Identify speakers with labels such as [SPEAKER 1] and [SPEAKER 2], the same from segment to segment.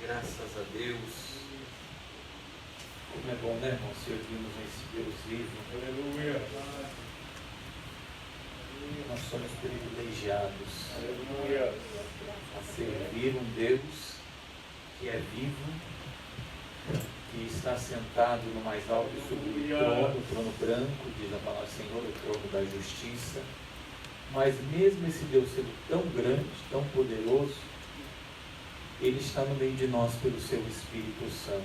[SPEAKER 1] Graças a Deus. Como é bom, né, irmão, servirmos esse Deus vivo.
[SPEAKER 2] Aleluia.
[SPEAKER 1] Nós somos privilegiados
[SPEAKER 2] Aleluia.
[SPEAKER 1] a servir um Deus que é vivo, que está sentado no mais alto e sublime trono, o trono branco, diz a palavra do Senhor, o trono da justiça. Mas mesmo esse Deus sendo tão grande, tão poderoso, Ele está no meio de nós pelo seu Espírito Santo.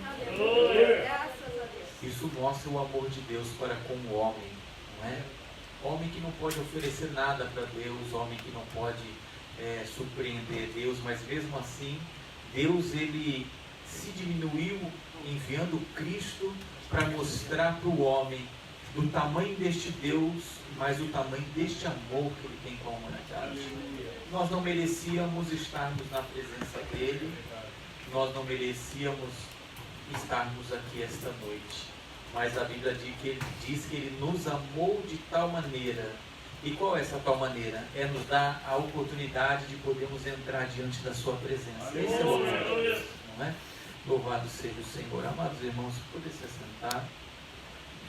[SPEAKER 1] Isso mostra o amor de Deus para com o homem, não é? Homem que não pode oferecer nada para Deus, homem que não pode surpreender Deus, mas mesmo assim, Deus ele se diminuiu enviando Cristo para mostrar para o homem do tamanho deste Deus, mas o tamanho deste amor que Ele tem com a humanidade. Nós não merecíamos estarmos na presença dEle, nós não merecíamos estarmos aqui esta noite, mas a Bíblia diz que Ele nos amou de tal maneira. E qual é essa tal maneira? É nos dar a oportunidade de podermos entrar diante da Sua presença. Esse é o amor, não é? Louvado seja o Senhor. Amados irmãos, poder se assentar.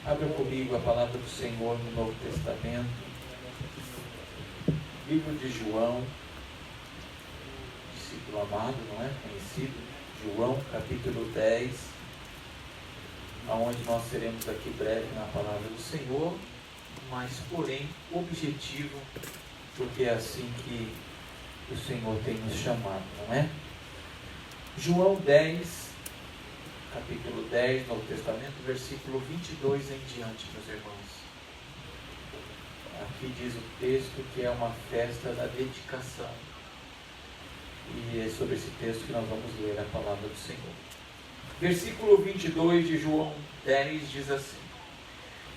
[SPEAKER 1] Abra comigo a palavra do Senhor no Novo Testamento. Livro de João, discípulo amado, não é? Conhecido. João, capítulo 10, aonde nós seremos aqui breve na palavra do Senhor, mas porém objetivo, porque é assim que o Senhor tem nos chamado, não é? João 10, capítulo 10, Novo Testamento, versículo 22 em diante, meus irmãos. Aqui diz o texto que é uma festa da dedicação. E é sobre esse texto que nós vamos ler a palavra do Senhor. Versículo 22 de João 10 diz assim: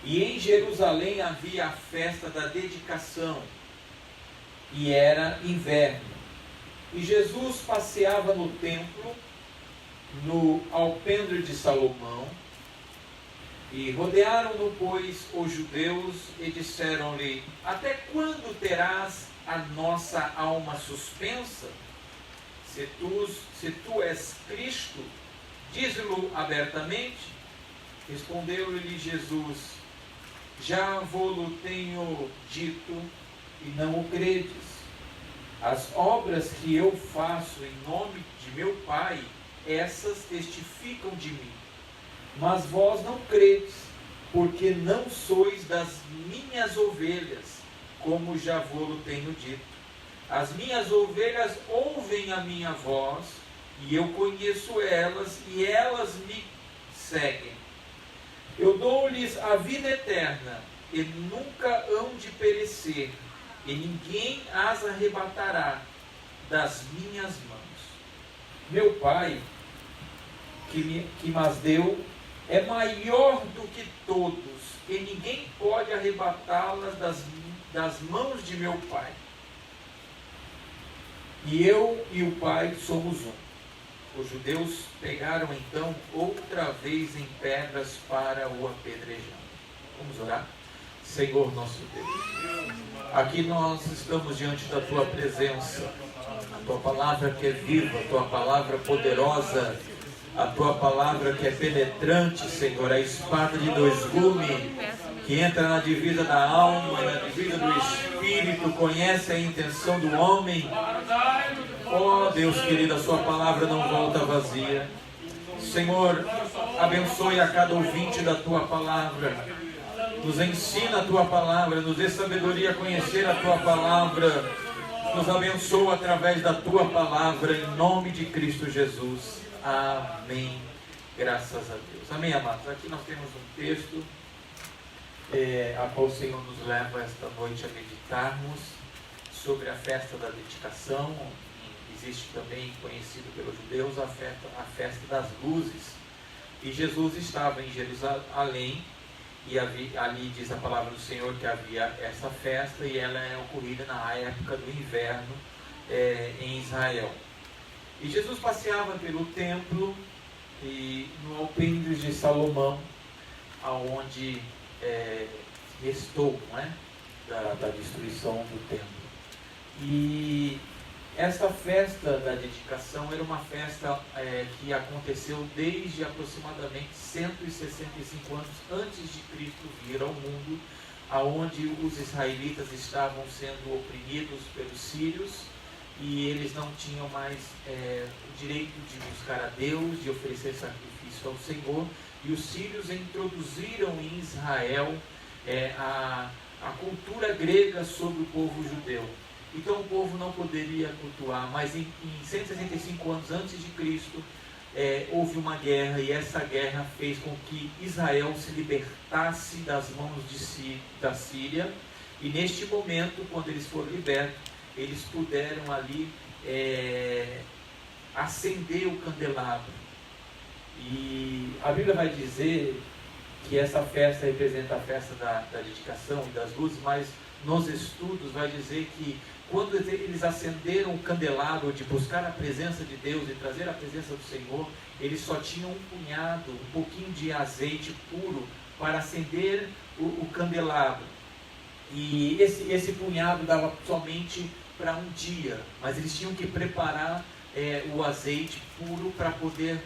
[SPEAKER 1] E em Jerusalém havia a festa da dedicação, e era inverno. E Jesus passeava no templo, no alpendre de Salomão, e rodearam-no, pois, os judeus, e disseram-lhe: Até quando terás a nossa alma suspensa? Se tu és Cristo, dize-lo abertamente. Respondeu-lhe Jesus: Já vô-lo tenho dito, e não o credes. As obras que eu faço em nome de meu Pai, essas testificam de mim. Mas vós não credes, porque não sois das minhas ovelhas, como já vô-lo tenho dito. As minhas ovelhas ouvem a minha voz, e eu conheço elas, e elas me seguem. Eu dou-lhes a vida eterna, e nunca hão de perecer, e ninguém as arrebatará das minhas mãos. Meu Pai, que mas deu, é maior do que todos, e ninguém pode arrebatá-las das mãos de meu Pai. E eu e o Pai somos um. Os judeus pegaram então outra vez em pedras para o apedrejar. Vamos orar? Senhor nosso Deus, aqui nós estamos diante da Tua presença, a Tua palavra que é viva, a Tua palavra poderosa, a Tua palavra que é penetrante, Senhor, a espada de dois gumes, que entra na divisa da alma, na divisa do espírito, conhece a intenção do homem. Oh Deus querido, a Sua palavra não volta vazia. Senhor, abençoe a cada ouvinte da Tua palavra. Nos ensina a Tua palavra, nos dê sabedoria a conhecer a Tua palavra. Nos abençoa através da Tua palavra, em nome de Cristo Jesus. Amém. Graças a Deus. Amém, amados. Aqui nós temos um texto a qual o Senhor nos leva esta noite a meditarmos sobre a festa da dedicação. Existe também, conhecido pelos judeus, a festa das luzes. E Jesus estava em Jerusalém, e ali diz a palavra do Senhor que havia essa festa, e ela é ocorrida na época do inverno em Israel. E Jesus passeava pelo templo e no alpendre de Salomão, aonde restou, não é? da destruição do templo. E esta festa da dedicação era uma festa que aconteceu desde aproximadamente 165 anos antes de Cristo vir ao mundo, aonde os israelitas estavam sendo oprimidos pelos sírios e eles não tinham mais o direito de buscar a Deus, de oferecer sacrifício ao Senhor, e os sírios introduziram em Israel a cultura grega sobre o povo judeu. Então o povo não poderia cultuar, mas em 165 anos antes de Cristo houve uma guerra, e essa guerra fez com que Israel se libertasse das mãos da Síria, e neste momento, quando eles foram libertos, eles puderam ali acender o candelabro. E a Bíblia vai dizer que essa festa representa a festa da dedicação e das luzes, mas nos estudos vai dizer que quando eles acenderam o candelabro de buscar a presença de Deus e trazer a presença do Senhor, eles só tinham um pouquinho de azeite puro para acender o candelabro. E esse punhado dava somente para um dia, mas eles tinham que preparar o azeite puro para poder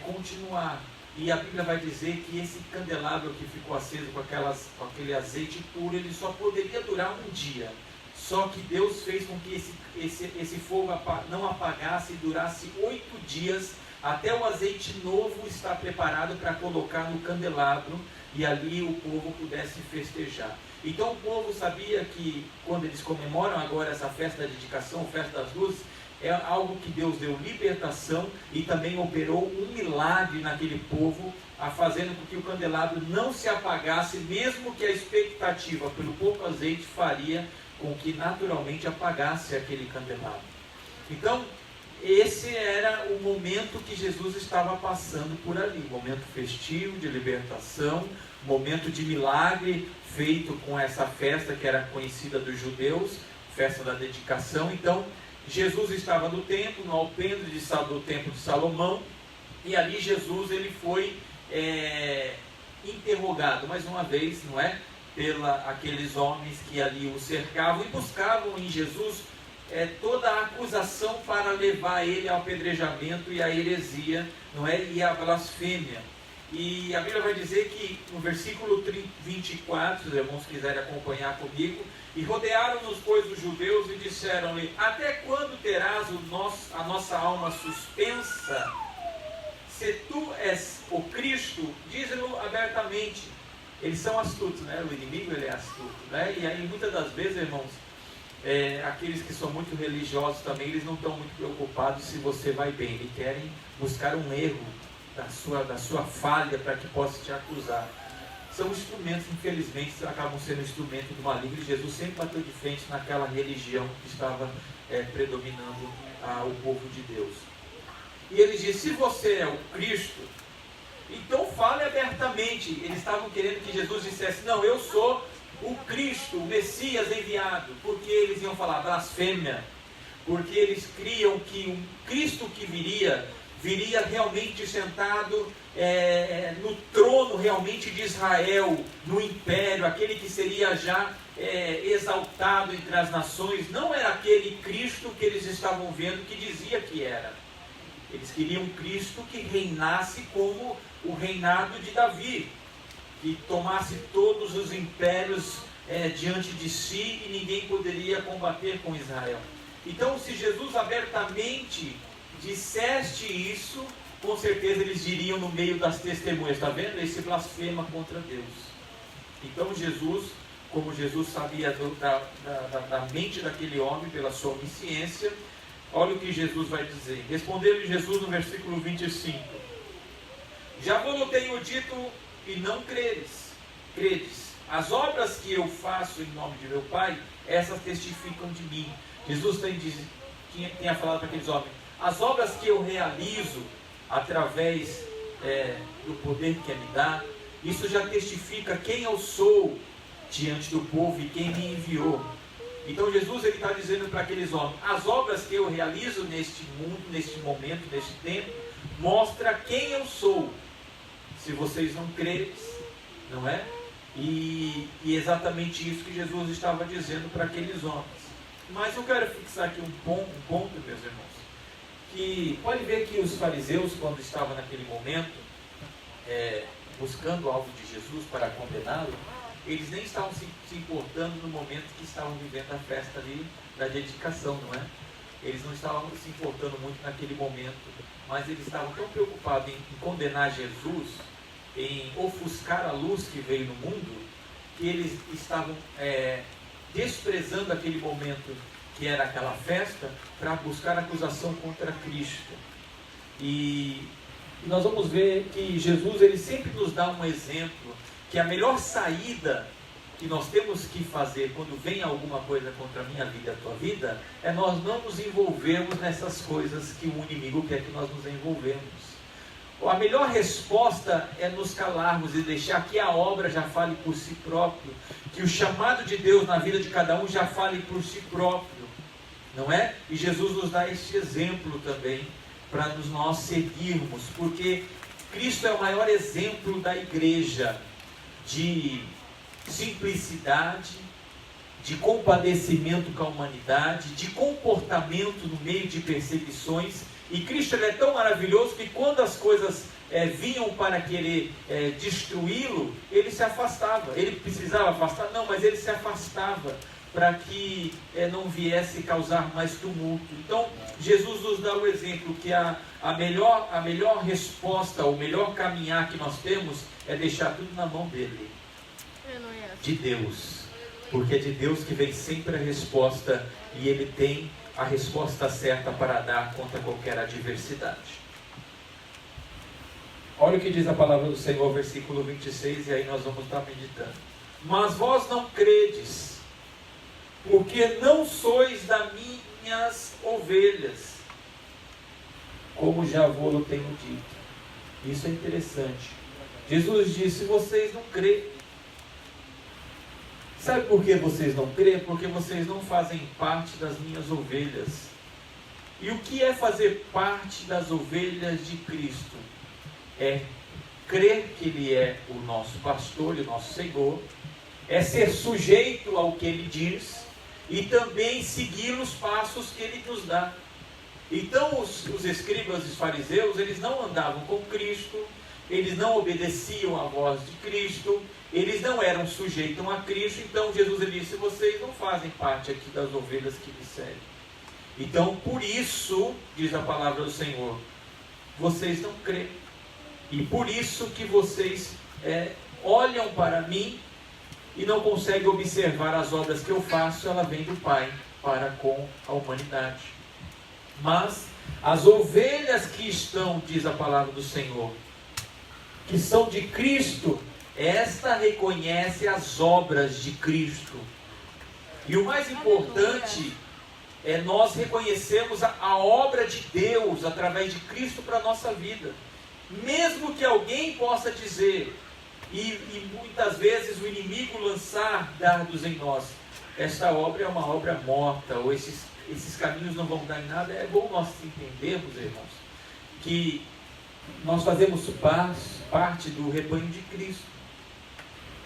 [SPEAKER 1] continuar. E a Bíblia vai dizer que esse candelabro que ficou aceso com aquele azeite puro, ele só poderia durar um dia. Só que Deus fez com que esse fogo não apagasse e durasse 8 dias, até o azeite novo estar preparado para colocar no candelabro, e ali o povo pudesse festejar. Então o povo sabia que quando eles comemoram agora essa festa da dedicação, festa das luzes, é algo que Deus deu libertação e também operou um milagre naquele povo, fazendo com que o candelabro não se apagasse, mesmo que a expectativa pelo pouco azeite faria com que naturalmente apagasse aquele candelabro. Então, esse era o momento que Jesus estava passando por ali, momento festivo de libertação, momento de milagre feito com essa festa que era conhecida dos judeus, festa da dedicação. Então, Jesus estava no templo, no alpendre do templo de Salomão, e ali Jesus ele foi interrogado mais uma vez, não é? Aqueles homens que ali o cercavam e buscavam em Jesus toda a acusação para levar ele ao apedrejamento e à heresia, não é? E à blasfêmia. E a Bíblia vai dizer que no versículo 24, se os irmãos quiserem acompanhar comigo, e rodearam-nos, pois, os judeus e disseram-lhe: até quando terás a nossa alma suspensa? Se tu és o Cristo, dize-no abertamente. Eles são astutos, né? O inimigo ele é astuto, né? E aí muitas das vezes, irmãos, aqueles que são muito religiosos também, eles não estão muito preocupados se você vai bem. Eles querem buscar um erro da sua falha para que possa te acusar. São instrumentos, infelizmente, acabam sendo instrumentos do maligno. E Jesus sempre bateu de frente naquela religião que estava predominando o povo de Deus. E ele diz: se você é o Cristo, então fale abertamente. Eles estavam querendo que Jesus dissesse: não, eu sou o Cristo, o Messias enviado. Porque eles iam falar blasfêmia, porque eles criam que o Cristo que viria realmente sentado no trono realmente de Israel, no império, aquele que seria já exaltado entre as nações. Não era aquele Cristo que eles estavam vendo que dizia que era. Eles queriam um Cristo que reinasse como o reinado de Davi, que tomasse todos os impérios diante de si e ninguém poderia combater com Israel. Então, se Jesus abertamente disseste isso, com certeza eles diriam no meio das testemunhas: está vendo? Esse blasfema contra Deus. Então Jesus, como Jesus sabia da mente daquele homem pela sua onisciência, olha o que Jesus vai dizer. Respondeu-lhe Jesus no versículo 25: já vos tenho dito e não credes. As obras que eu faço em nome de meu Pai, essas testificam de mim. Jesus tinha falado para aqueles homens: as obras que eu realizo através do poder que me dá, isso já testifica quem eu sou diante do povo e quem me enviou. Então Jesus está dizendo para aqueles homens: as obras que eu realizo neste mundo, neste momento, neste tempo, mostra quem eu sou. Se vocês não crerem, não é? E exatamente isso que Jesus estava dizendo para aqueles homens. Mas eu quero fixar aqui um ponto, meus irmãos, que pode ver que os fariseus, quando estavam naquele momento, buscando algo de Jesus para condená-lo, eles nem estavam se importando no momento que estavam vivendo a festa ali da dedicação, não é? Eles não estavam se importando muito naquele momento, mas eles estavam tão preocupados em condenar Jesus, em ofuscar a luz que veio no mundo, que eles estavam desprezando aquele momento que era aquela festa, para buscar acusação contra Cristo. E nós vamos ver que Jesus, ele sempre nos dá um exemplo, que a melhor saída que nós temos que fazer quando vem alguma coisa contra a minha vida e a tua vida, é nós não nos envolvermos nessas coisas que o inimigo quer que nós nos envolvemos. A melhor resposta é nos calarmos e deixar que a obra já fale por si próprio, que o chamado de Deus na vida de cada um já fale por si próprio, não é? E Jesus nos dá este exemplo também, para nós seguirmos, porque Cristo é o maior exemplo da igreja, de simplicidade, de compadecimento com a humanidade, de comportamento no meio de perseguições. E Cristo, ele é tão maravilhoso que quando as coisas vinham para querer destruí-lo, ele se afastava. Ele precisava afastar? Não, mas ele se afastava para que não viesse causar mais tumulto. Então, Jesus nos dá o exemplo que a melhor resposta, o melhor caminhar que nós temos é deixar tudo na mão dele, de Deus, porque é de Deus que vem sempre a resposta, e ele tem a resposta certa para dar contra qualquer adversidade. Olha o que diz a palavra do Senhor, versículo 26, e aí nós vamos estar meditando. Mas vós não credes, porque não sois das minhas ovelhas, como já vou-lo tenho dito. Isso é interessante. Jesus disse: vocês não creem. Sabe por que vocês não creem? Porque vocês não fazem parte das minhas ovelhas. E o que é fazer parte das ovelhas de Cristo? É crer que Ele é o nosso pastor e o nosso Senhor, é ser sujeito ao que Ele diz, e também seguir os passos que Ele nos dá. Então os escribas e os fariseus, eles não andavam com Cristo, eles não obedeciam à voz de Cristo, eles não eram sujeitos a Cristo. Então Jesus, ele disse: vocês não fazem parte aqui das ovelhas que me seguem. Então por isso, diz a palavra do Senhor, vocês não creem. E por isso que vocês olham para mim e não conseguem observar as obras que eu faço. Ela vem do Pai para com a humanidade. Mas as ovelhas que estão, diz a palavra do Senhor, que são de Cristo, esta reconhece as obras de Cristo. E o mais importante é nós reconhecermos a obra de Deus através de Cristo para a nossa vida. Mesmo que alguém possa dizer, e muitas vezes o inimigo lançar dardos em nós, esta obra é uma obra morta, ou esses caminhos não vão dar em nada. É bom nós entendermos, irmãos, que nós fazemos parte do rebanho de Cristo,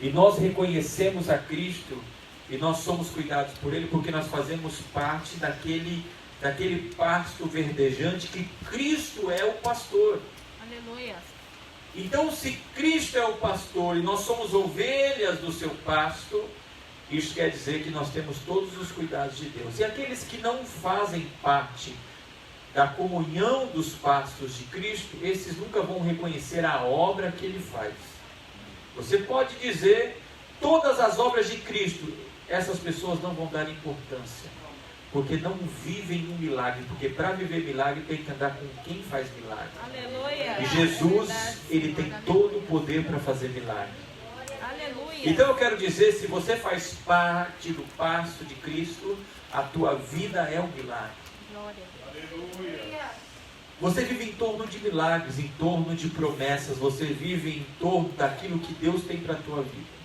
[SPEAKER 1] e nós reconhecemos a Cristo, e nós somos cuidados por Ele, porque nós fazemos parte daquele pasto verdejante, que Cristo é o pastor.
[SPEAKER 2] Aleluia.
[SPEAKER 1] Então, se Cristo é o pastor e nós somos ovelhas do seu pasto, isso quer dizer que nós temos todos os cuidados de Deus. E aqueles que não fazem parte da comunhão dos pastos de Cristo, esses nunca vão reconhecer a obra que Ele faz. Você pode dizer todas as obras de Cristo, essas pessoas não vão dar importância, porque não vivem um milagre. Porque para viver milagre tem que andar com quem faz milagre.
[SPEAKER 2] Aleluia.
[SPEAKER 1] E Jesus, Ele tem todo o poder para fazer milagre.
[SPEAKER 2] Aleluia.
[SPEAKER 1] Então eu quero dizer, se você faz parte do pasto de Cristo, a tua vida é um milagre.
[SPEAKER 2] Glória.
[SPEAKER 3] Aleluia.
[SPEAKER 1] Você vive em torno de milagres, em torno de promessas. Você vive em torno daquilo que Deus tem para a tua vida.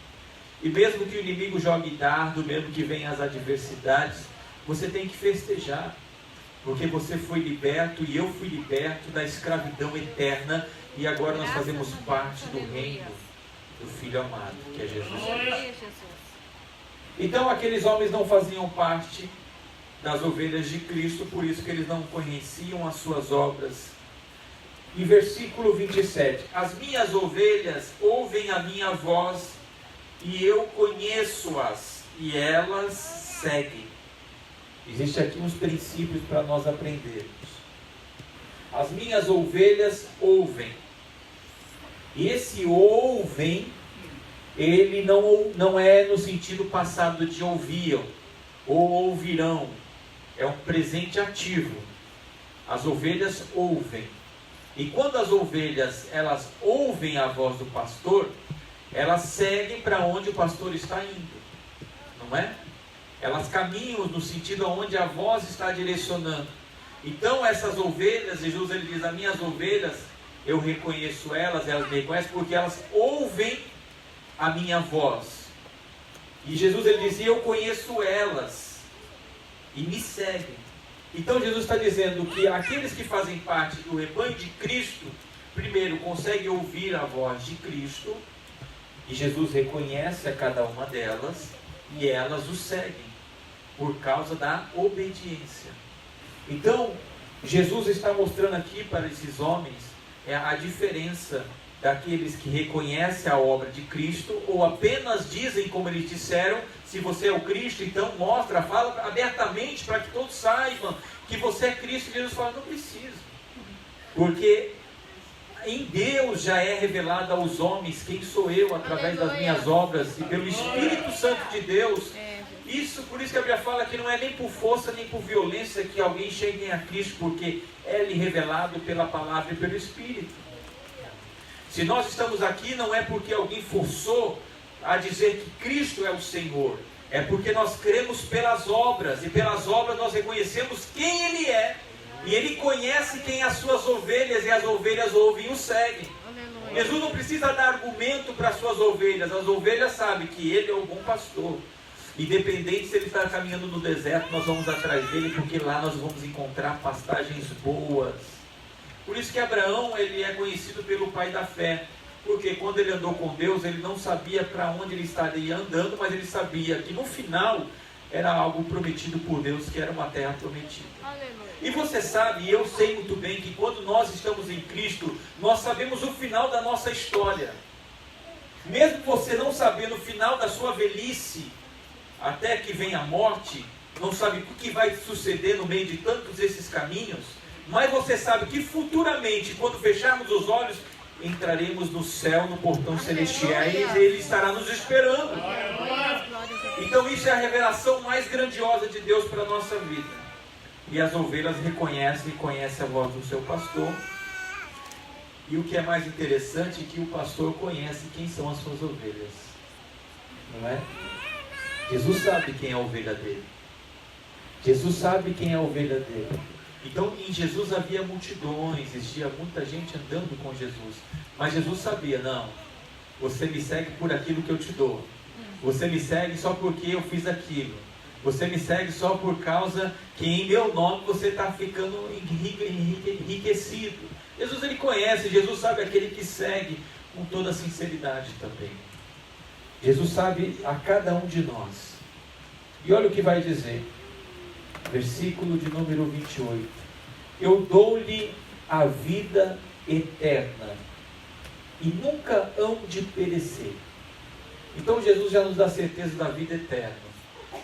[SPEAKER 1] E mesmo que o inimigo jogue dardo, mesmo que venham as adversidades, você tem que festejar, porque você foi liberto e eu fui liberto da escravidão eterna, e agora nós fazemos parte do reino do Filho amado, que é Jesus.
[SPEAKER 2] Aleluia, Jesus.
[SPEAKER 1] Então aqueles homens não faziam parte das ovelhas de Cristo, por isso que eles não conheciam as suas obras. E versículo 27, as minhas ovelhas ouvem a minha voz, e eu conheço-as, e elas seguem. Existem aqui uns princípios para nós aprendermos. As minhas ovelhas ouvem. E esse ouvem, ele não é no sentido passado de ouviam, ou ouvirão. É um presente ativo. As ovelhas ouvem. E quando as ovelhas, elas ouvem a voz do pastor, elas seguem para onde o pastor está indo. Não é? Elas caminham no sentido aonde a voz está direcionando. Então essas ovelhas, Jesus ele diz, as minhas ovelhas, eu reconheço elas me reconhecem porque elas ouvem a minha voz. E Jesus ele dizia, eu conheço elas e me seguem. Então Jesus está dizendo que aqueles que fazem parte do rebanho de Cristo, primeiro conseguem ouvir a voz de Cristo, e Jesus reconhece a cada uma delas, e elas o seguem, por causa da obediência. Então, Jesus está mostrando aqui para esses homens a diferença daqueles que reconhecem a obra de Cristo, ou apenas dizem como eles disseram, se você é o Cristo, então mostra, fala abertamente para que todos saibam que você é Cristo. E Jesus fala, não precisa, porque em Deus já é revelado aos homens quem sou eu, através das minhas obras, e pelo Espírito Santo de Deus. Por isso que a Bíblia fala que não é nem por força, nem por violência que alguém chegue a Cristo, porque é-lhe revelado pela palavra e pelo Espírito. Se nós estamos aqui, não é porque alguém forçou a dizer que Cristo é o Senhor, é porque nós cremos pelas obras, e pelas obras nós reconhecemos quem Ele é, e Ele conhece quem as suas ovelhas, e as ovelhas ouvem e o seguem. Aleluia. Jesus não precisa dar argumento para as suas ovelhas, as ovelhas sabem que Ele é o bom pastor. Independente se Ele está caminhando no deserto, nós vamos atrás dele, porque lá nós vamos encontrar pastagens boas. Por isso que Abraão ele é conhecido pelo pai da fé, porque quando ele andou com Deus, ele não sabia para onde ele estaria andando, mas ele sabia que no final era algo prometido por Deus, que era uma terra prometida. Aleluia. E você sabe, e eu sei muito bem, que quando nós estamos em Cristo, nós sabemos o final da nossa história. Mesmo você não sabendo o final da sua velhice, até que venha a morte, não sabe o que vai suceder no meio de tantos esses caminhos, mas você sabe que futuramente, quando fecharmos os olhos, entraremos no céu, no portão celestial, e Ele estará nos esperando. Então isso é a revelação mais grandiosa de Deus para a nossa vida. E as ovelhas reconhecem a voz do seu pastor. E o que é mais interessante é que o pastor conhece quem são as suas ovelhas. Não é? Jesus sabe quem é a ovelha dele. Jesus sabe quem é a ovelha dele. Então em Jesus havia multidões, existia muita gente andando com Jesus. Mas Jesus sabia, não, você me segue por aquilo que eu te dou. Você me segue só porque eu fiz aquilo. Você me segue só por causa que em meu nome você está ficando enriquecido. Jesus ele conhece, Jesus sabe aquele que segue com toda sinceridade também. Jesus sabe a cada um de nós. E olha o que vai dizer. Versículo de número 28. Eu dou-lhe a vida eterna e nunca hão de perecer. Então Jesus já nos dá certeza da vida eterna.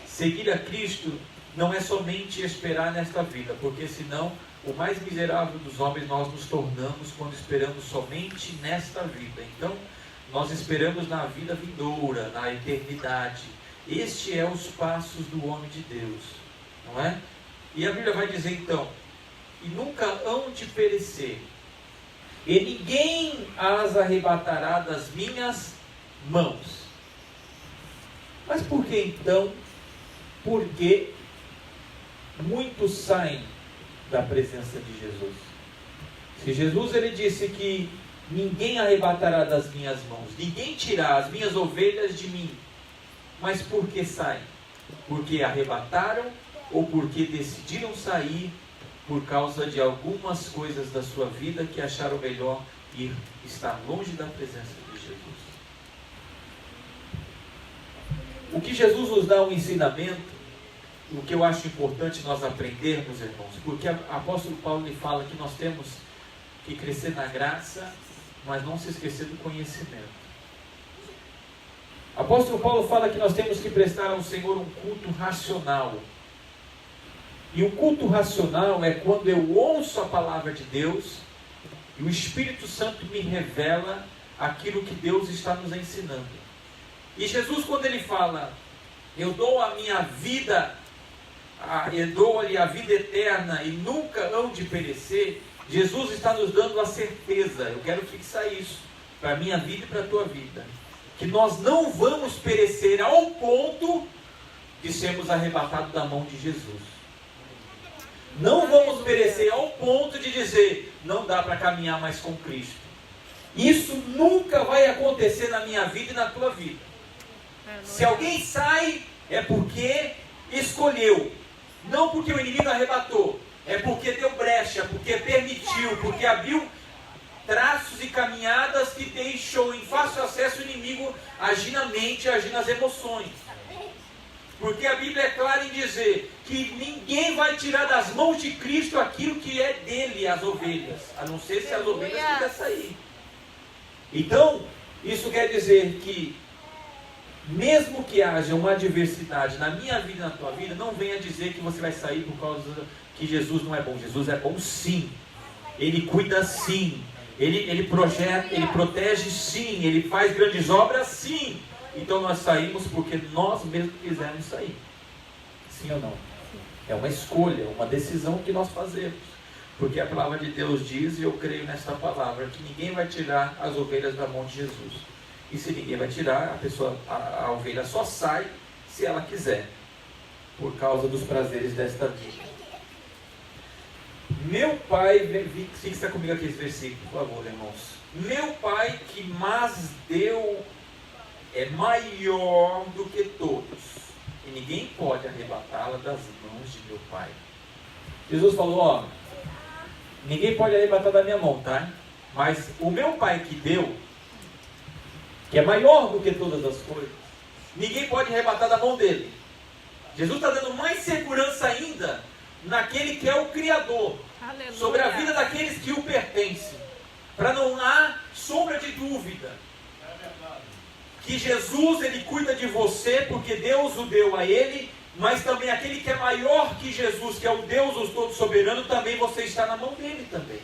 [SPEAKER 1] Seguir a Cristo não é somente esperar nesta vida, porque senão o mais miserável dos homens nós nos tornamos quando esperamos somente nesta vida. Então nós esperamos na vida vindoura, na eternidade. Este é os passos do homem de Deus, não é? E a Bíblia vai dizer então, e nunca hão de perecer, e ninguém as arrebatará das minhas mãos. Mas por que então? Porque muitos saem da presença de Jesus. Se Jesus ele disse que ninguém arrebatará das minhas mãos, ninguém tirará as minhas ovelhas de mim, mas por que saem? Porque arrebataram ou porque decidiram sair por causa de algumas coisas da sua vida que acharam melhor ir estar longe da presença de Jesus. O que Jesus nos dá um ensinamento o que eu acho importante nós aprendermos, irmãos, porque o apóstolo Paulo ele fala que nós temos que crescer na graça, mas não se esquecer do conhecimento. O apóstolo Paulo fala que nós temos que prestar ao Senhor um culto racional. E o culto racional é quando eu ouço a palavra de Deus e o Espírito Santo me revela aquilo que Deus está nos ensinando. E Jesus, quando ele fala, eu dou a minha vida, eu dou-lhe a vida eterna e nunca hão de perecer, Jesus está nos dando a certeza, eu quero fixar isso, para a minha vida e para a tua vida, que nós não vamos perecer ao ponto de sermos arrebatados da mão de Jesus. Não vamos perecer ao ponto de dizer, não dá para caminhar mais com Cristo. Isso nunca vai acontecer na minha vida e na tua vida. Se alguém sai, é porque escolheu, não porque o inimigo arrebatou, é porque deu brecha, porque permitiu, porque abriu traços e caminhadas que deixou em fácil acesso o inimigo agir na mente, agir nas emoções. Porque a Bíblia é clara em dizer que ninguém vai tirar das mãos de Cristo aquilo que é dele, as ovelhas, a não ser se as ovelhas quiserem sair. Então, isso quer dizer que mesmo que haja uma adversidade na minha vida e na tua vida, não venha dizer que você vai sair por causa que Jesus não é bom. Jesus é bom sim, Ele cuida sim, Ele projeta, Ele protege sim, Ele faz grandes obras sim. Então nós saímos porque nós mesmos quisemos sair. Sim ou não? É uma escolha, uma decisão que nós fazemos. Porque a palavra de Deus diz, e eu creio nessa palavra, que ninguém vai tirar as ovelhas da mão de Jesus. E se ninguém vai tirar, a ovelha só sai se ela quiser, por causa dos prazeres desta vida. Meu Pai, fixa comigo aqui esse versículo, por favor, irmãos. Meu Pai que mais deu é maior do que todos, e ninguém pode arrebatá-la das mãos de meu Pai. Jesus falou, ninguém pode arrebatar da minha mão, tá? Mas o meu Pai que deu, que é maior do que todas as coisas, ninguém pode arrebatar da mão dele. Jesus está dando mais segurança ainda naquele que é o Criador. Aleluia. Sobre a vida daqueles que o pertencem, para não há sombra de dúvida que Jesus ele cuida de você, porque Deus o deu a ele, mas também aquele que é maior que Jesus, que é o Deus o todo soberano, também você está na mão dele também.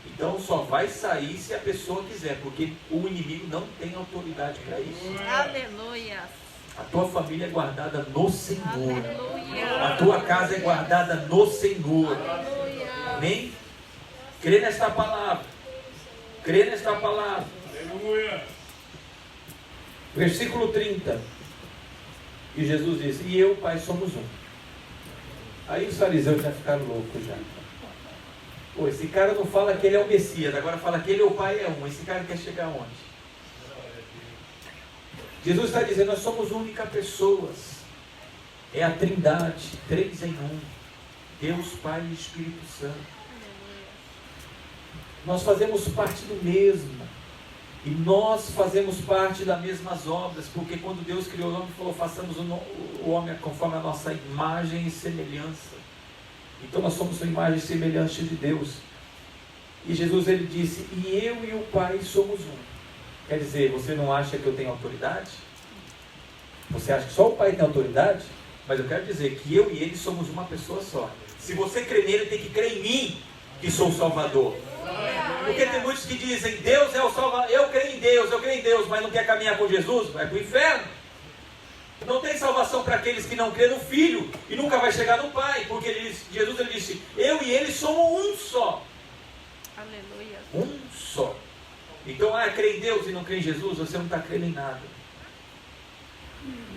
[SPEAKER 1] Então só vai sair se a pessoa quiser, porque o inimigo não tem autoridade para isso.
[SPEAKER 2] Aleluia.
[SPEAKER 1] A tua família é guardada no Senhor.
[SPEAKER 2] Aleluia.
[SPEAKER 1] A tua casa é guardada no Senhor.
[SPEAKER 2] Aleluia.
[SPEAKER 1] Amém? Crê nesta palavra. Crê nesta palavra.
[SPEAKER 3] Aleluia.
[SPEAKER 1] Versículo 30. E Jesus disse, e eu, Pai, somos um. Aí os fariseus já ficaram loucos já. Pô, esse cara não fala que ele é o Messias, agora fala que ele é o Pai é um. Esse cara quer chegar aonde? Jesus está dizendo, nós somos única pessoas. É a Trindade, 3 em 1. Deus, Pai e Espírito Santo. Nós fazemos parte do mesmo. E nós fazemos parte das mesmas obras, porque quando Deus criou o homem, falou, façamos o homem conforme a nossa imagem e semelhança. Então nós somos a imagem e semelhança de Deus. E Jesus ele disse, e eu e o Pai somos um. Quer dizer, você não acha que eu tenho autoridade? Você acha que só o Pai tem autoridade? Mas eu quero dizer que eu e ele somos uma pessoa só. Se você crê nele, tem que crer em mim, que sou o Salvador. Porque tem muitos que dizem, Deus é o Salvador, eu creio em Deus, mas não quer caminhar com Jesus, vai para o inferno. Não tem salvação para aqueles que não creem no Filho e nunca vai chegar no Pai, porque Jesus ele disse, eu e ele somos um só.
[SPEAKER 2] Aleluia.
[SPEAKER 1] Um só. Então, crê em Deus e não crê em Jesus, você não está crendo em nada.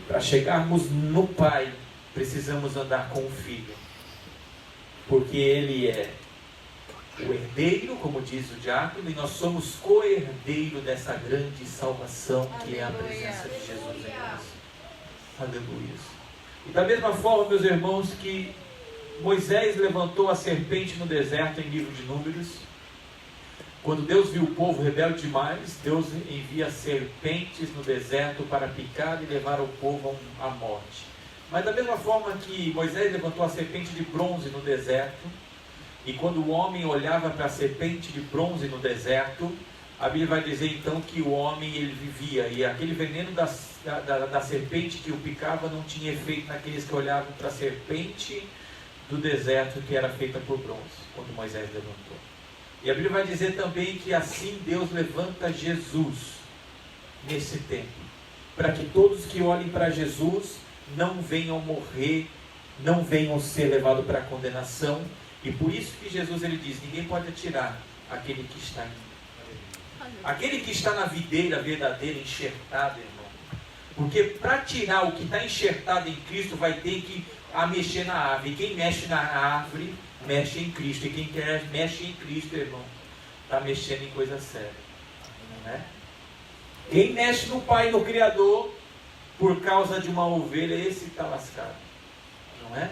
[SPEAKER 1] Para chegarmos no Pai, precisamos andar com o Filho, porque Ele é o herdeiro, como diz o diácono, e nós somos co-herdeiro dessa grande salvação que é a presença de Jesus em nós. Aleluia. E da mesma forma, meus irmãos, que Moisés levantou a serpente no deserto em livro de Números, quando Deus viu o povo rebelde demais, Deus envia serpentes no deserto para picar e levar o povo à morte. Mas da mesma forma que Moisés levantou a serpente de bronze no deserto, e quando o homem olhava para a serpente de bronze no deserto, a Bíblia vai dizer então que o homem ele vivia, e aquele veneno da serpente que o picava não tinha efeito naqueles que olhavam para a serpente do deserto que era feita por bronze, quando Moisés levantou. E a Bíblia vai dizer também que assim Deus levanta Jesus nesse tempo, para que todos que olhem para Jesus não venham morrer, não venham ser levados para a condenação. E por isso que Jesus ele diz, ninguém pode atirar aquele que está em mim. Aquele que está na videira verdadeira, enxertada, irmão. Porque para tirar o que está enxertado em Cristo, vai ter que mexer na árvore. E quem mexe na árvore, mexe em Cristo. E quem mexe em Cristo, irmão, está mexendo em coisa séria. Não é? Quem mexe no Pai, no Criador, por causa de uma ovelha, esse está lascado. Não é?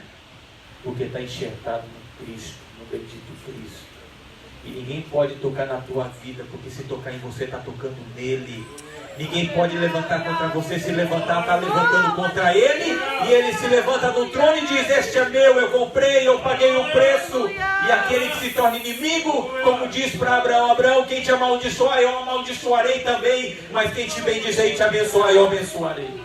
[SPEAKER 1] Porque está enxertado no Cristo, no bendito Cristo. E ninguém pode tocar na tua vida, porque se tocar em você, está tocando nele. Ninguém pode levantar contra você, se levantar, está levantando contra ele. E ele se levanta do trono e diz, este é meu, eu comprei, eu paguei o preço. E aquele que se torna inimigo, como diz para Abraão, Abraão, quem te amaldiçoar, eu amaldiçoarei também. Mas quem te bendizer e te abençoar, eu abençoarei.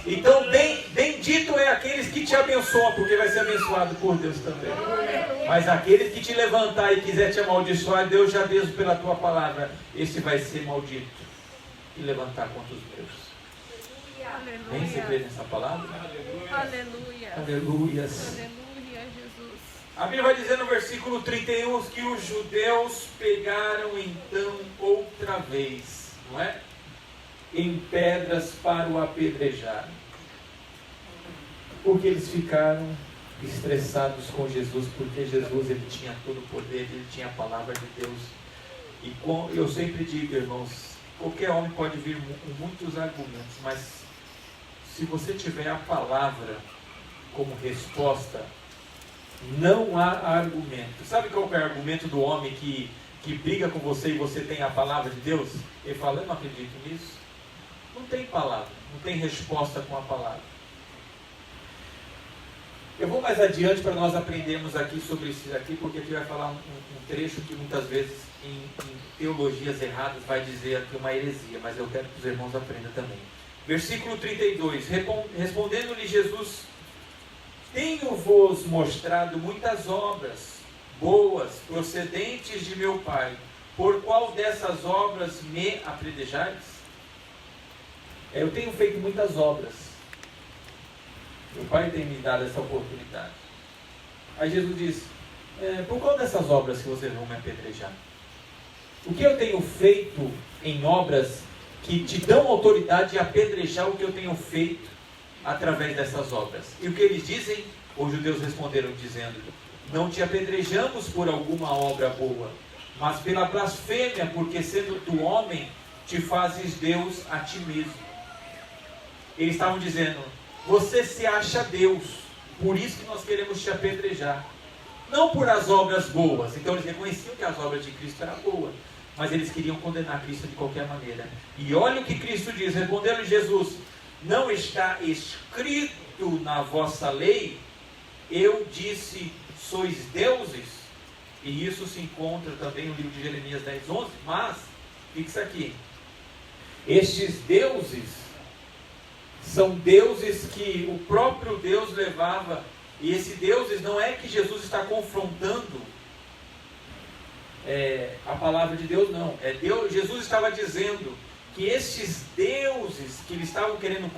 [SPEAKER 1] Então, bendito é aqueles que te abençoam, porque vai ser abençoado por Deus também. Mas aqueles que te levantar e quiser te amaldiçoar, Deus já diz pela tua palavra, esse vai ser maldito e levantar contra os meus. Nem se crê nessa palavra?
[SPEAKER 2] Aleluia.
[SPEAKER 1] Aleluias.
[SPEAKER 2] Aleluia, Jesus.
[SPEAKER 1] A Bíblia vai dizer no versículo 31 que os judeus pegaram então outra vez, não é? Em pedras para o apedrejar. Porque eles ficaram estressados com Jesus, porque Jesus ele tinha todo o poder, ele tinha a palavra de Deus. E eu sempre digo, irmãos, qualquer homem pode vir com muitos argumentos, mas se você tiver a palavra como resposta, não há argumento. Sabe qual é o argumento do homem que briga com você e você tem a palavra de Deus? Ele fala, eu não acredito nisso. Não tem palavra, não tem resposta com a palavra. Eu vou mais adiante para nós aprendermos aqui sobre isso aqui, porque aqui vai falar um trecho que muitas vezes em teologias erradas vai dizer aqui uma heresia, mas eu quero que os irmãos aprendam também. Versículo 32, respondendo-lhe Jesus, tenho-vos mostrado muitas obras boas, procedentes de meu Pai, por qual dessas obras me apedrejais? Eu tenho feito muitas obras. Meu Pai tem me dado essa oportunidade. Aí Jesus diz, por qual dessas obras que vocês vão me apedrejar? O que eu tenho feito em obras que te dão autoridade de apedrejar o que eu tenho feito através dessas obras? E o que eles dizem? Os judeus responderam dizendo, não te apedrejamos por alguma obra boa, mas pela blasfêmia, porque sendo tu homem, te fazes Deus a ti mesmo. Eles estavam dizendo, você se acha Deus, por isso que nós queremos te apedrejar. Não por as obras boas. Então eles reconheciam que as obras de Cristo eram boas, mas eles queriam condenar Cristo de qualquer maneira. E olha o que Cristo diz, respondendo Jesus, não está escrito na vossa lei, eu disse, sois deuses? E isso se encontra também no livro de Jeremias 10:11, mas, fixa aqui, estes deuses são deuses que o próprio Deus levava, e esses deuses não é que Jesus está confrontando a palavra de Deus, não. Jesus estava dizendo que estes deuses que eles estavam querendo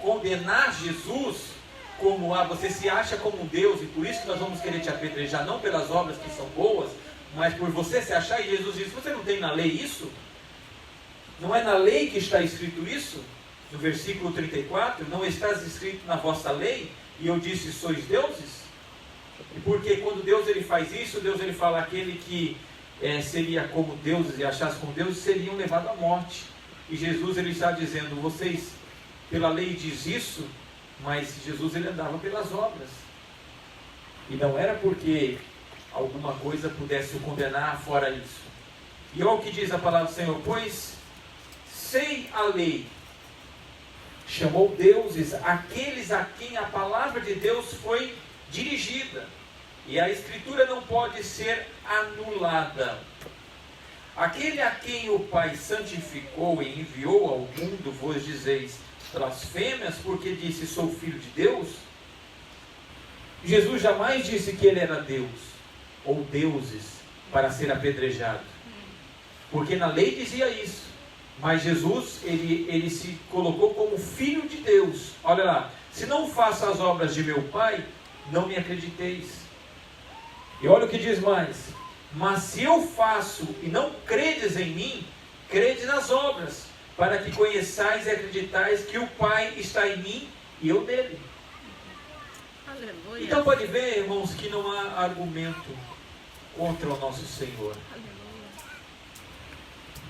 [SPEAKER 1] condenar Jesus, como você se acha como um Deus, e por isso que nós vamos querer te apedrejar, não pelas obras que são boas, mas por você se achar, e Jesus diz, você não tem na lei isso? Não é na lei que está escrito isso? No versículo 34, não está escrito na vossa lei, e eu disse, sois deuses? E porque quando Deus ele faz isso, Deus ele fala, aquele que seria como deuses e achasse como deuses, seriam levados à morte. E Jesus ele está dizendo, vocês pela lei diz isso, mas Jesus ele andava pelas obras. E não era porque alguma coisa pudesse o condenar fora isso. E olha o que diz a palavra do Senhor, pois sei a lei, chamou deuses aqueles a quem a palavra de Deus foi dirigida. E a Escritura não pode ser anulada. Aquele a quem o Pai santificou e enviou ao mundo, vos dizeis blasfêmias, porque disse, sou filho de Deus? Jesus jamais disse que ele era Deus, ou deuses, para ser apedrejado. Porque na lei dizia isso. Mas Jesus, ele se colocou como filho de Deus. Olha lá, se não faço as obras de meu Pai, não me acrediteis. E olha o que diz mais. Mas se eu faço e não credes em mim, crede nas obras, para que conheçais e acreditais que o Pai está em mim e eu nele.
[SPEAKER 2] Aleluia.
[SPEAKER 1] Então pode ver, irmãos, que não há argumento contra o nosso Senhor.
[SPEAKER 2] Aleluia.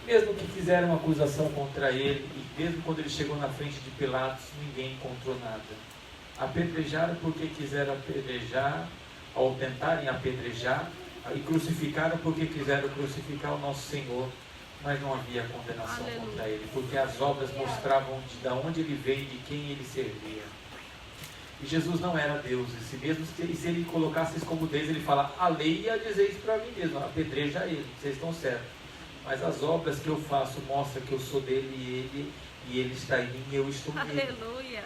[SPEAKER 1] Mesmo que fizeram uma acusação contra ele, e mesmo quando ele chegou na frente de Pilatos, ninguém encontrou nada. Apedrejaram porque quiseram apedrejar, ou tentarem apedrejar, e crucificaram porque quiseram crucificar o nosso Senhor, mas não havia condenação contra ele, porque as obras mostravam de onde ele veio e de quem ele servia. E Jesus não era Deus, e se mesmo se ele colocasse isso como Deus, ele fala, a lei ia dizer isso para mim mesmo, apedreja ele, vocês estão certos. Mas as obras que eu faço mostram que eu sou dele e ele está em mim e eu estou nele.
[SPEAKER 2] Aleluia.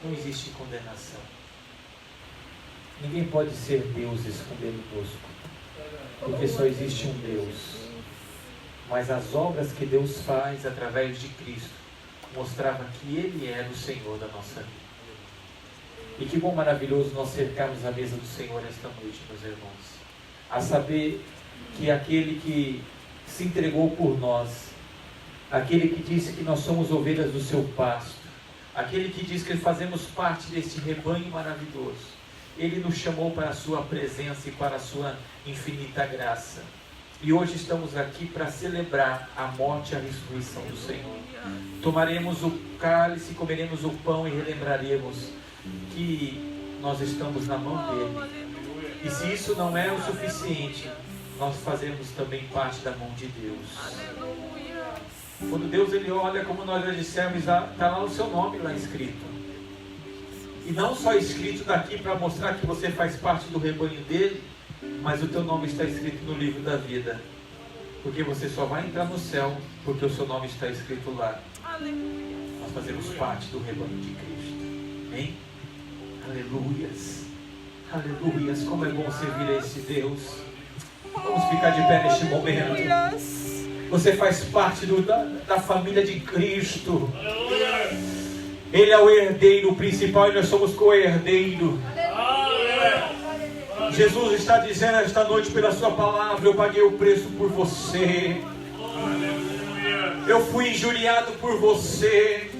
[SPEAKER 1] Não existe condenação. Ninguém pode ser deuses com dedo tosco, porque só existe um Deus. Mas as obras que Deus faz através de Cristo mostravam que Ele era o Senhor da nossa vida. E que bom maravilhoso nós cercarmos a mesa do Senhor esta noite, meus irmãos. A saber que aquele que se entregou por nós, aquele que disse que nós somos ovelhas do seu pasto, aquele que diz que fazemos parte deste rebanho maravilhoso, ele nos chamou para a sua presença e para a sua infinita graça. E hoje estamos aqui para celebrar a morte e a ressurreição do Senhor. Tomaremos o cálice, comeremos o pão e relembraremos que nós estamos na mão dele. E se isso não é o suficiente, nós fazemos também parte da mão de Deus. Quando Deus ele olha, como nós já dissemos, está lá o seu nome lá escrito. E não só escrito daqui para mostrar que você faz parte do rebanho dele, mas o teu nome está escrito no livro da vida. Porque você só vai entrar no céu porque o seu nome está escrito lá. Nós fazemos parte do rebanho de Cristo. Amém? Aleluias. Aleluias. Como é bom servir a esse Deus. Vamos ficar de pé neste momento. Você faz parte da família de Cristo. Ele é o herdeiro principal e nós somos co-herdeiro. Jesus está dizendo esta noite pela sua palavra, eu paguei o preço por você. Eu fui injuriado por você.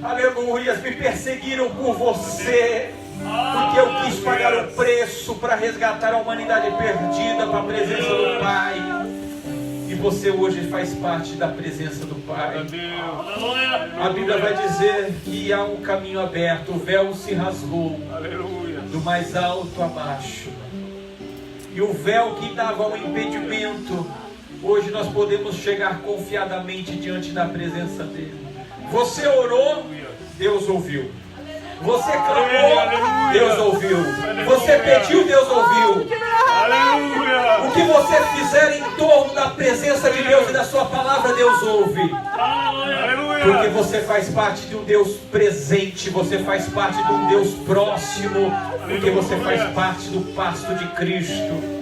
[SPEAKER 1] Aleluia, me perseguiram por você. Porque eu quis pagar o preço para resgatar a humanidade perdida para a presença do Pai. E você hoje faz parte da presença do Pai. A Bíblia vai dizer que há um caminho aberto, o véu se rasgou, do mais alto a baixo. E o véu que dava um impedimento, hoje nós podemos chegar confiadamente diante da presença dele. Você orou, Deus ouviu. Você clamou, Deus ouviu. Você pediu, Deus ouviu. O que você fizer em torno da presença de Deus e da sua palavra, Deus ouve. Porque você faz parte de um Deus presente, você faz parte de um Deus próximo, porque você faz parte do pasto de Cristo.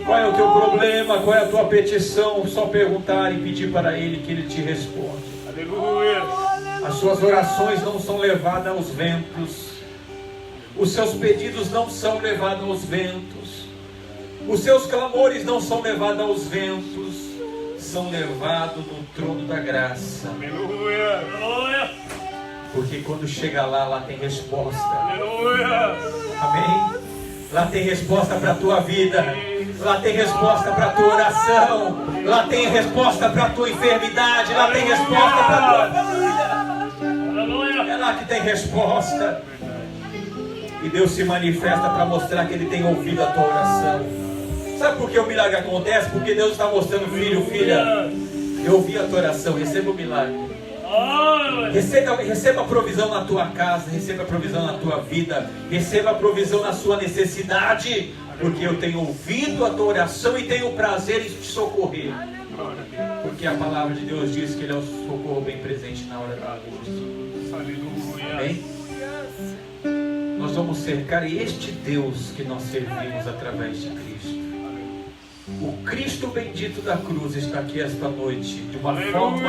[SPEAKER 1] Qual é o teu problema? Qual é a tua petição? Só perguntar e pedir para Ele que Ele te responde. As suas orações não são levadas aos ventos. Os seus pedidos não são levados aos ventos. Os seus clamores não são levados aos ventos. São levados no trono da graça. Porque quando chega lá, lá tem resposta. Amém? Lá tem resposta para a tua vida. Lá tem resposta para a tua oração. Lá tem resposta para a tua enfermidade. Lá tem resposta para a tua vida. É lá que tem resposta. E Deus se manifesta para mostrar que Ele tem ouvido a tua oração. Sabe por que o milagre acontece? Porque Deus está mostrando, filho, filha, eu ouvi a tua oração, receba o milagre. Receba a provisão na tua casa, receba a provisão na tua vida, receba a provisão na sua necessidade, porque eu tenho ouvido a tua oração e tenho prazer em te socorrer. Porque a palavra de Deus diz que Ele é o socorro bem presente na hora da angústia. Amém? Nós vamos cercar este Deus que nós servimos através de Cristo. O Cristo bendito da cruz está aqui esta noite, de uma forma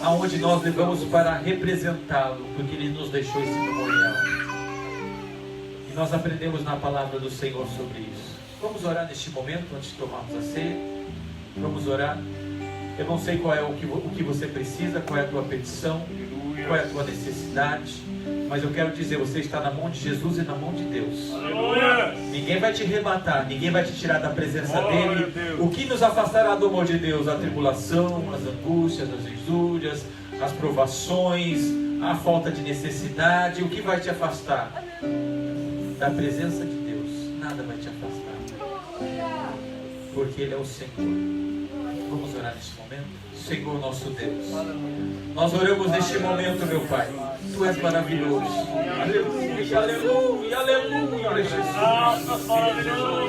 [SPEAKER 1] aonde nós devemos para representá-lo, porque Ele nos deixou esse memorial. E nós aprendemos na palavra do Senhor sobre isso. Vamos orar neste momento, antes de tomarmos a ceia. Vamos orar. Eu não sei qual é o que você precisa, qual é a tua petição, qual é a tua necessidade, mas eu quero dizer, você está na mão de Jesus e na mão de Deus. Aleluia. Ninguém vai te arrebatar, ninguém vai te tirar da presença dEle. O que nos afastará do amor de Deus? A tribulação, as angústias, as injúrias, as provações, a falta de necessidade. O que vai te afastar da presença de Deus? Nada vai te afastar, porque Ele é o Senhor. Vamos orar neste momento. Senhor nosso Deus, nós oramos neste momento, meu Pai. Tu és maravilhoso. Aleluia, aleluia, aleluia, Jesus.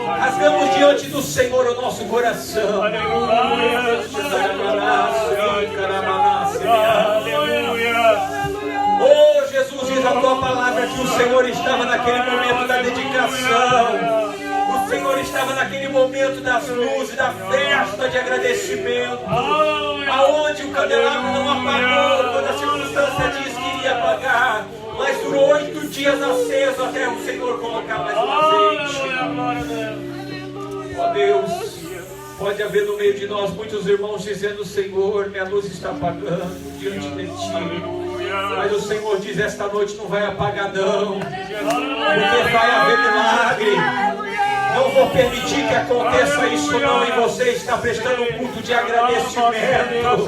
[SPEAKER 1] Rasgamos diante do Senhor o nosso coração. Aleluia. Oh Jesus, diz a tua palavra que o Senhor estava naquele momento da dedicação. O Senhor estava naquele momento das luzes, da festa de agradecimento, aonde o candelabro não apagou quando a circunstância diz que iria apagar, mas durou 8 dias aceso até o Senhor colocar mais um azeite. Ó Deus, pode haver no meio de nós muitos irmãos dizendo: Senhor, minha luz está apagando diante de Ti. Mas o Senhor diz: esta noite não vai apagar não, porque vai haver milagre. Não vou permitir que aconteça isso não, e você está prestando um culto de agradecimento.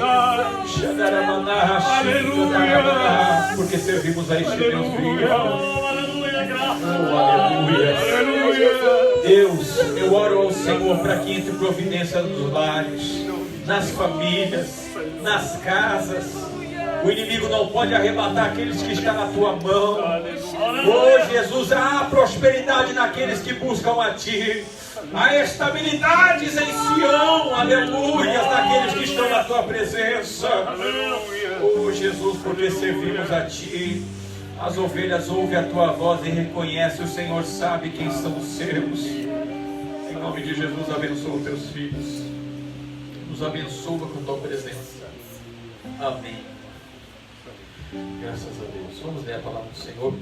[SPEAKER 1] Porque servimos a este Deus vivo. Oh, aleluia. Deus, eu oro ao Senhor para que entre providência nos lares, nas famílias, nas casas. O inimigo não pode arrebatar aqueles que estão na tua mão. Oh Jesus, há prosperidade naqueles que buscam a Ti. Há estabilidades em Sião, aleluia, naqueles que estão na Tua presença. Oh Jesus, porque servimos a Ti. As ovelhas ouvem a Tua voz e reconhecem. O Senhor sabe quem são os seus. Em nome de Jesus, abençoa os Teus filhos. Nos abençoa com Tua presença. Amém. Graças a Deus. Vamos ler a palavra do Senhor.